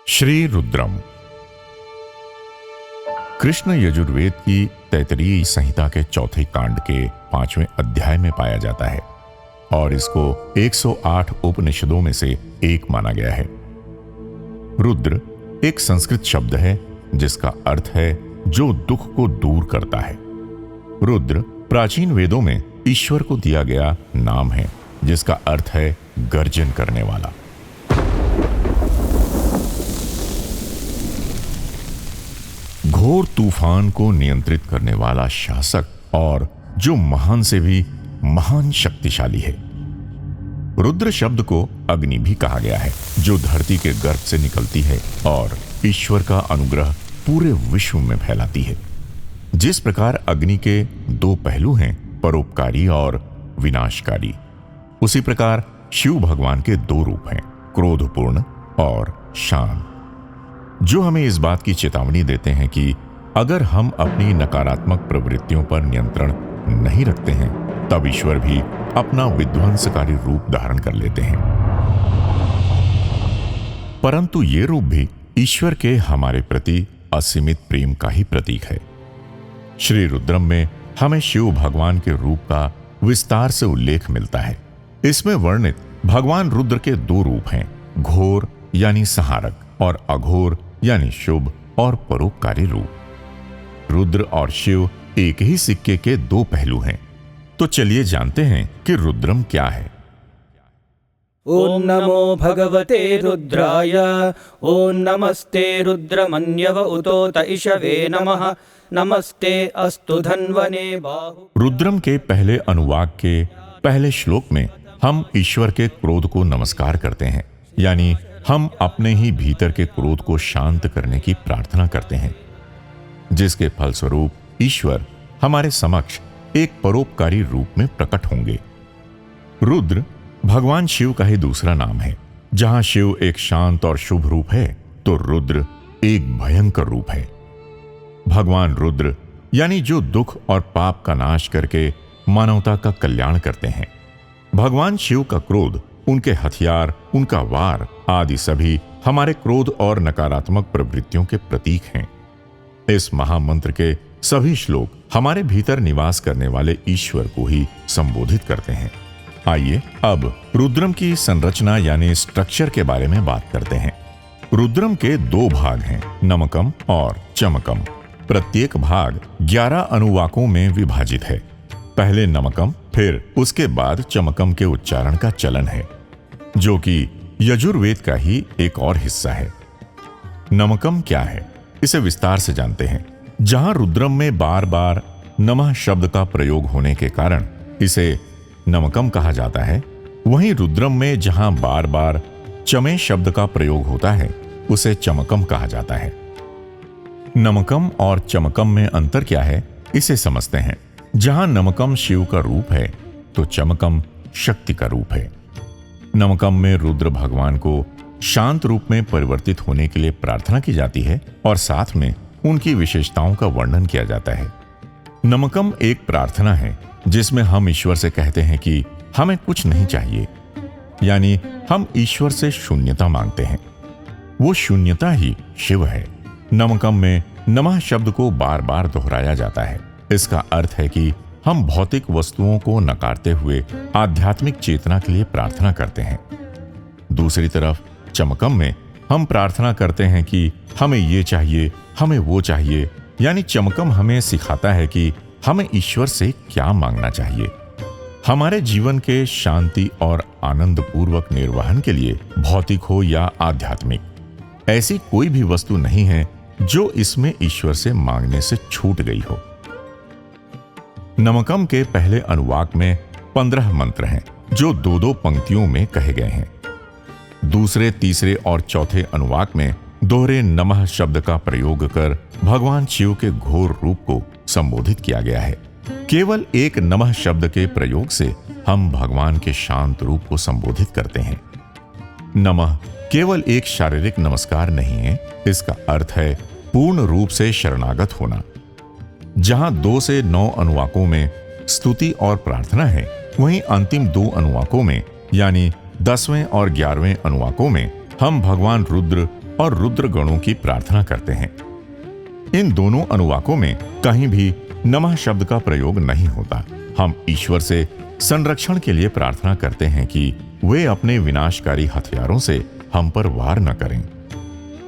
श्री रुद्रम कृष्ण यजुर्वेद की तैतरीय संहिता के चौथे कांड के 5वें अध्याय में पाया जाता है और इसको 108 उपनिषदों में से एक माना गया है। रुद्र एक संस्कृत शब्द है जिसका अर्थ है जो दुख को दूर करता है। रुद्र प्राचीन वेदों में ईश्वर को दिया गया नाम है जिसका अर्थ है गर्जन करने वाला। घोर तूफान को नियंत्रित करने वाला शासक और जो महान से भी महान शक्तिशाली है। रुद्र शब्द को अग्नि भी कहा गया है जो धरती के गर्भ से निकलती है और ईश्वर का अनुग्रह पूरे विश्व में फैलाती है। जिस प्रकार अग्नि के दो पहलू हैं, परोपकारी और विनाशकारी, उसी प्रकार शिव भगवान के दो रूप हैं, क्रोधपूर्ण और शांत, जो हमें इस बात की चेतावनी देते हैं कि अगर हम अपनी नकारात्मक प्रवृत्तियों पर नियंत्रण नहीं रखते हैं तब ईश्वर भी अपना विध्वंसकारी रूप धारण कर लेते हैं। परंतु ये रूप भी ईश्वर के हमारे प्रति असीमित प्रेम का ही प्रतीक है। श्री रुद्रम में हमें शिव भगवान के रूप का विस्तार से उल्लेख मिलता है। इसमें वर्णित भगवान रुद्र के दो रूप हैं, घोर यानी संहारक और अघोर यानी शुभ और परोपकारी रूप। रुद्र और शिव एक ही सिक्के के दो पहलू हैं। तो चलिए जानते हैं कि रुद्रम क्या है। ओम नमो भगवते रुद्राय। ओम नमस्ते रुद्रमन्यव उतोत इषवे नमः। नमस्ते अस्तु धन्वने बाहु। रुद्रम के पहले अनुवाक के पहले श्लोक में हम ईश्वर के क्रोध को नमस्कार करते हैं, यानी हम अपने ही भीतर के क्रोध को शांत करने की प्रार्थना करते हैं, जिसके फलस्वरूप ईश्वर हमारे समक्ष एक परोपकारी रूप में प्रकट होंगे। रुद्र भगवान शिव का ही दूसरा नाम है। जहां शिव एक शांत और शुभ रूप है तो रुद्र एक भयंकर रूप है। भगवान रुद्र यानी जो दुख और पाप का नाश करके मानवता का कल्याण करते हैं। भगवान शिव का क्रोध, उनके हथियार, उनका वार आदि सभी हमारे क्रोध और नकारात्मक प्रवृत्तियों के प्रतीक हैं। इस महामंत्र के सभी श्लोक हमारे भीतर निवास करने वाले ईश्वर को ही संबोधित करते हैं। आइए अब रुद्रम की संरचना यानी स्ट्रक्चर के बारे में बात करते हैं। रुद्रम के दो भाग हैं, नमकम और चमकम। प्रत्येक भाग 11 अनुवाकों में विभाजित है। पहले नमकम, फिर उसके बाद चमकम के उच्चारण का चलन है, जो कि यजुर्वेद का ही एक और हिस्सा है। नमकम क्या है, इसे विस्तार से जानते हैं। जहां रुद्रम में बार बार नमः शब्द का प्रयोग होने के कारण इसे नमकम कहा जाता है, वहीं रुद्रम में जहां बार बार चमे शब्द का प्रयोग होता है उसे चमकम कहा जाता है। नमकम और चमकम में अंतर क्या है, इसे समझते हैं। जहां नमकम शिव का रूप है तो चमकम शक्ति का रूप है। नमकम में रुद्र भगवान को शांत रूप में परिवर्तित होने के लिए प्रार्थना की जाती है और साथ में उनकी विशेषताओं का वर्णन किया जाता है। नमकम एक प्रार्थना है जिसमें हम ईश्वर से कहते हैं कि हमें कुछ नहीं चाहिए, यानी हम ईश्वर से शून्यता मांगते हैं। वो शून्यता ही शिव है। नमकम में नमः शब्द को बार बार दोहराया जाता है। इसका अर्थ है कि हम भौतिक वस्तुओं को नकारते हुए आध्यात्मिक चेतना के लिए प्रार्थना करते हैं। दूसरी तरफ चमकम में हम प्रार्थना करते हैं कि हमें ये चाहिए, हमें वो चाहिए, यानी चमकम हमें सिखाता है कि हमें ईश्वर से क्या मांगना चाहिए। हमारे जीवन के शांति और आनंद पूर्वक निर्वहन के लिए, भौतिक हो या आध्यात्मिक, ऐसी कोई भी वस्तु नहीं है जो इसमें ईश्वर से मांगने से छूट गई हो। नमकम के पहले अनुवाक में 15 मंत्र हैं जो दो दो पंक्तियों में कहे गए हैं। दूसरे, तीसरे और चौथे अनुवाक में दोहरे नमः शब्द का प्रयोग कर भगवान शिव के घोर रूप को संबोधित किया गया है। केवल एक नमः शब्द के प्रयोग से हम भगवान के शांत रूप को संबोधित करते हैं। नमः केवल एक शारीरिक नमस्कार नहीं है, इसका अर्थ है पूर्ण रूप से शरणागत होना। जहां 2 से 9 अनुवाकों में स्तुति और प्रार्थना है, वहीं अंतिम 2 अनुवाकों में यानी 10वें और 11वें अनुवाकों में हम भगवान रुद्र और रुद्र गणों की प्रार्थना करते हैं। इन दोनों अनुवाकों में कहीं भी नमः शब्द का प्रयोग नहीं होता। हम ईश्वर से संरक्षण के लिए प्रार्थना करते हैं कि वे अपने विनाशकारी हथियारों से हम पर वार न करें।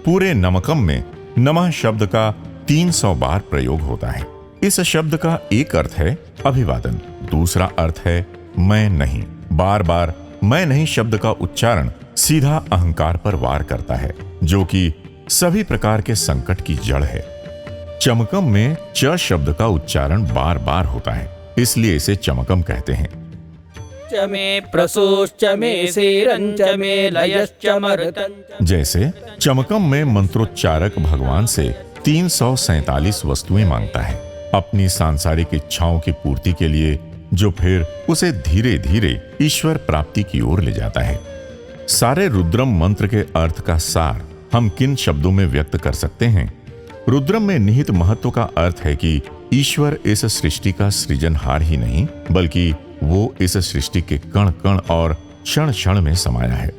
पूरे नमकम में नमः शब्द का 300 बार प्रयोग होता है। इस शब्द का एक अर्थ है अभिवादन, दूसरा अर्थ है मैं नहीं। बार बार मैं नहीं शब्द का उच्चारण सीधा अहंकार पर वार करता है, जो कि सभी प्रकार के संकट की जड़ है। चमकम में च शब्द का उच्चारण बार बार होता है, इसलिए इसे चमकम कहते हैं। च मे प्रसूश्च मे सीरंच मे लयश्च मरुतंच। जैसे चमकम में मंत्रोच्चारक भगवान से 347 वस्तुएं मांगता है अपनी सांसारिक इच्छाओं की पूर्ति के लिए, जो फिर उसे धीरे धीरे ईश्वर प्राप्ति की ओर ले जाता है। सारे रुद्रम मंत्र के अर्थ का सार हम किन शब्दों में व्यक्त कर सकते हैं? रुद्रम में निहित महत्व का अर्थ है कि ईश्वर इस सृष्टि का सृजनहार ही नहीं, बल्कि वो इस सृष्टि के कण कण और क्षण क्षण में समाया है।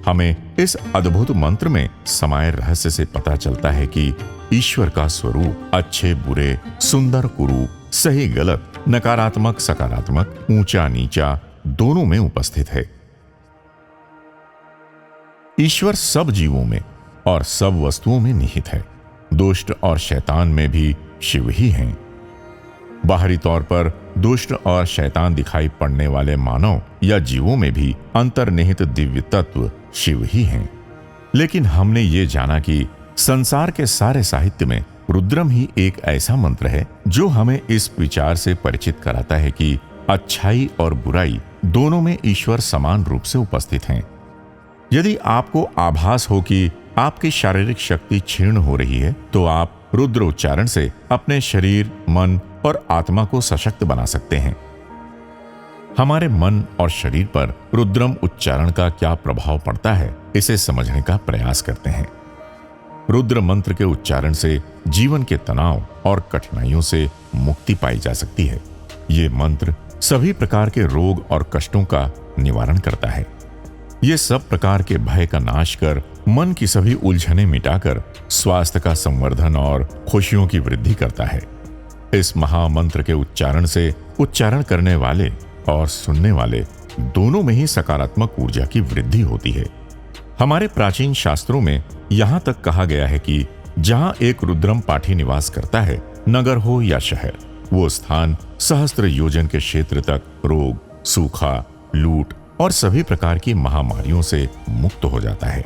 हमें इस अद्भुत मंत्र में समाये रहस्य से पता चलता है कि ईश्वर का स्वरूप अच्छे बुरे, सुंदर कुरूप, सही गलत, नकारात्मक सकारात्मक, ऊंचा नीचा दोनों में उपस्थित है। ईश्वर सब जीवों में और सब वस्तुओं में निहित है। दुष्ट और शैतान में भी शिव ही हैं। बाहरी तौर पर दुष्ट और शैतान दिखाई पड़ने वाले मानव या जीवों में भी अंतर्निहित दिव्य तत्व शिव ही हैं। लेकिन हमने ये जाना कि संसार के सारे साहित्य में रुद्रम ही एक ऐसा मंत्र है जो हमें इस विचार से परिचित कराता है कि अच्छाई और बुराई दोनों में ईश्वर समान रूप से उपस्थित हैं। यदि आपको आभास हो कि आपकी शारीरिक शक्ति क्षीण हो रही है, तो आप रुद्र उच्चारण से अपने शरीर, मन और आत्मा को सशक्त बना सकते हैं। हमारे मन और शरीर पर रुद्रम उच्चारण का क्या प्रभाव पड़ता है, इसे समझने का प्रयास करते हैं। रुद्र मंत्र के उच्चारण से जीवन के तनाव और कठिनाइयों से मुक्ति पाई जा सकती है। ये मंत्र सभी प्रकार के रोग और कष्टों का निवारण करता है। ये सब प्रकार के भय का नाश कर मन की सभी उलझनें मिटाकर स्वास्थ्य का संवर्धन और खुशियों की वृद्धि करता है। इस महामंत्र के उच्चारण से उच्चारण करने वाले और सुनने वाले दोनों में ही सकारात्मक ऊर्जा की वृद्धि होती है। हमारे प्राचीन शास्त्रों में यहाँ तक कहा गया है कि जहाँ एक रुद्रम पाठी निवास करता है, नगर हो या शहर, वो स्थान सहस्त्र योजन के क्षेत्र तक रोग, सूखा, लूट और सभी प्रकार की महामारियों से मुक्त हो जाता है।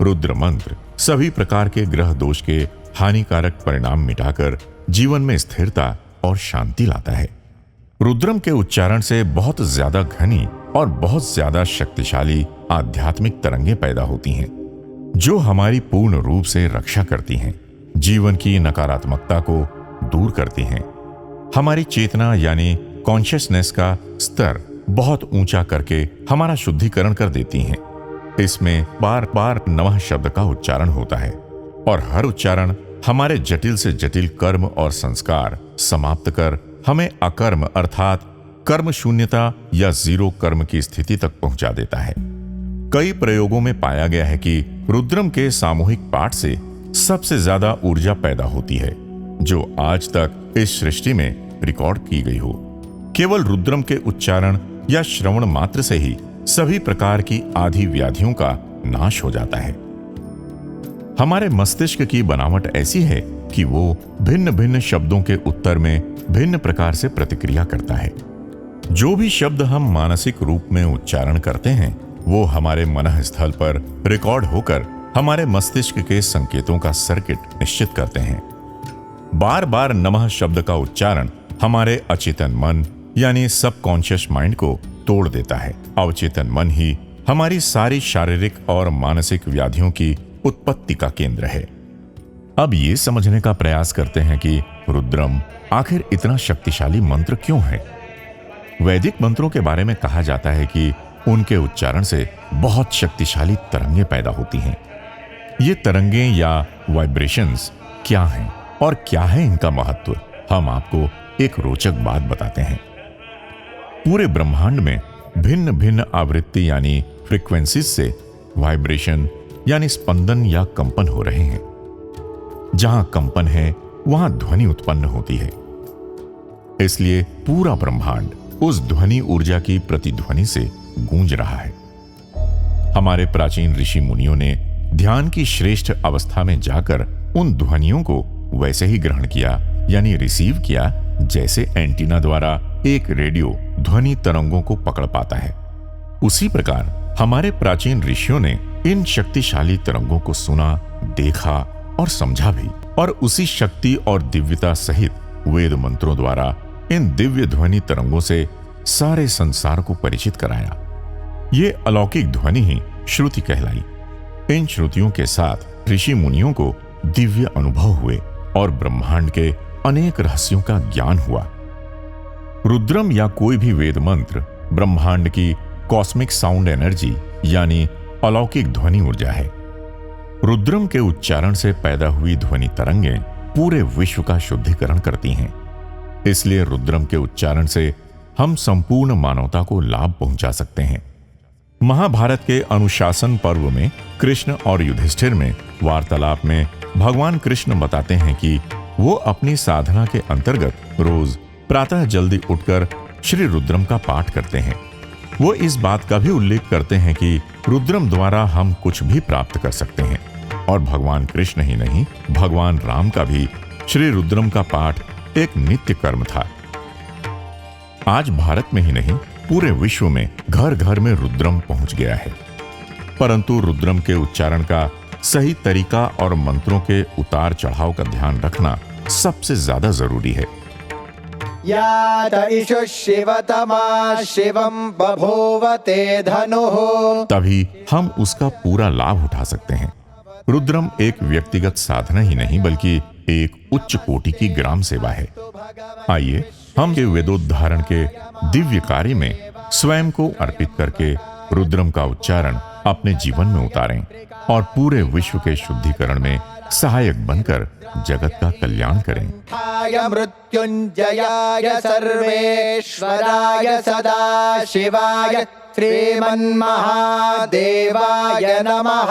रुद्र मंत्र सभी प्रकार के ग्रह दोष के हानिकारक परिणाम मिटाकर जीवन में स्थिरता और शांति लाता है। रुद्रम के उच्चारण से बहुत ज्यादा घनी और बहुत ज्यादा शक्तिशाली आध्यात्मिक तरंगें पैदा होती हैं, जो हमारी पूर्ण रूप से रक्षा करती हैं, जीवन की नकारात्मकता को दूर करती हैं, हमारी चेतना यानी कॉन्शियसनेस का स्तर बहुत ऊंचा करके हमारा शुद्धिकरण कर देती हैं। इसमें बार बार नमः शब्द का उच्चारण होता है और हर उच्चारण हमारे जटिल से जटिल कर्म और संस्कार समाप्त कर हमें अकर्म अर्थात कर्म शून्यता या जीरो कर्म की स्थिति तक पहुंचा देता है। कई प्रयोगों में पाया गया है कि रुद्रम के सामूहिक पाठ से सबसे ज्यादा ऊर्जा पैदा होती है जो आज तक इस सृष्टि में रिकॉर्ड की गई हो। केवल रुद्रम के उच्चारण या श्रवण मात्र से ही सभी प्रकार की आदि व्याधियों का नाश हो जाता है। हमारे मस्तिष्क की बनावट ऐसी है कि वो भिन्न भिन्न शब्दों के उत्तर में भिन्न प्रकार से प्रतिक्रिया करता है। जो भी शब्द हम मानसिक रूप में उच्चारण करते हैं, वो हमारे मनः स्थल पर रिकॉर्ड होकर हमारे मस्तिष्क के संकेतों का सर्किट निश्चित करते हैं। बार बार नमः शब्द का उच्चारण हमारे अचेतन मन यानी सबकॉन्शियस माइंड को तोड़ देता है। अवचेतन मन ही हमारी सारी शारीरिक और मानसिक व्याधियों की उत्पत्ति का केंद्र है। अब ये समझने का प्रयास करते हैं कि रुद्रम आखिर इतना शक्तिशाली मंत्र क्यों है। वैदिक मंत्रों के बारे में कहा जाता है कि उनके उच्चारण से बहुत शक्तिशाली तरंगें पैदा होती हैं। ये तरंगें या वाइब्रेशंस क्या हैं और क्या है इनका महत्व, हम आपको एक रोचक बात बताते हैं। पूरे ब्रह्मांड में भिन्न भिन्न आवृत्ति यानी फ्रीक्वेंसीज से वाइब्रेशन यानी स्पंदन या कंपन हो रहे हैं। जहां कंपन है वहां ध्वनि उत्पन्न होती है। इसलिए पूरा ब्रह्मांड उस ध्वनि ऊर्जा की प्रतिध्वनि से गूंज रहा है। हमारे प्राचीन ऋषि मुनियों ने ध्यान की श्रेष्ठ अवस्था में जाकर उन ध्वनियों को वैसे ही ग्रहण किया, यानी रिसीव किया, जैसे एंटीना द्वारा एक रेडियो ध्वनि तरंगों को पकड़ पाता है। उसी प्रकार हमारे प्राचीन ऋषियों ने इन शक्तिशाली तरंगों को सुना, देखा और समझा भी, और उसी शक्ति और दिव्यता सहित वेद मंत्रों द्वारा इन दिव्य ध्वनि तरंगों से सारे संसार को परिचित कराया। ये अलौकिक ध्वनि ही श्रुति कहलाई। इन श्रुतियों के साथ ऋषि मुनियों को दिव्य अनुभव हुए और ब्रह्मांड के अनेक रहस्यों का ज्ञान हुआ। रुद्रम या कोई भी वेद मंत्र ब्रह्मांड की कॉस्मिक साउंड एनर्जी यानी अलौकिक ध्वनि ऊर्जा है। रुद्रम के उच्चारण से पैदा हुई ध्वनि तरंगें पूरे विश्व का शुद्धिकरण करती हैं। इसलिए रुद्रम के उच्चारण से हम संपूर्ण मानवता को लाभ पहुंचा सकते हैं। महाभारत के अनुशासन पर्व में कृष्ण और युधिष्ठिर में वार्तालाप में भगवान कृष्ण बताते हैं कि वो अपनी साधना के अंतर्गत रोज प्रातः जल्दी उठकर श्री रुद्रम का पाठ करते हैं। वो इस बात का भी उल्लेख करते हैं कि रुद्रम द्वारा हम कुछ भी प्राप्त कर सकते हैं, और भगवान कृष्ण ही नहीं, भगवान राम का भी श्री रुद्रम का पाठ एक नित्य कर्म था। आज भारत में ही नहीं, पूरे विश्व में घर घर में रुद्रम पहुंच गया है। परंतु रुद्रम के उच्चारण का सही तरीका और मंत्रों के उतार चढ़ाव का ध्यान रखना सबसे ज्यादा जरूरी है। यात इषु शिवतमा शिवम बभूवते धनुः, तभी हम उसका पूरा लाभ उठा सकते हैं। रुद्रम एक व्यक्तिगत साधना ही नहीं, बल्कि एक उच्च कोटि की ग्राम सेवा है। आइए हम के वेदोद्धारण के दिव्य कार्य में स्वयं को अर्पित करके रुद्रम का उच्चारण अपने जीवन में उतारें और पूरे विश्व के शुद्धिकरण में सहायक बनकर जगत का कल्याण करें। हाय मृत्युंजयाय सर्वेश्वराय सदा शिवाय श्रीमन्महादेवाय नमः।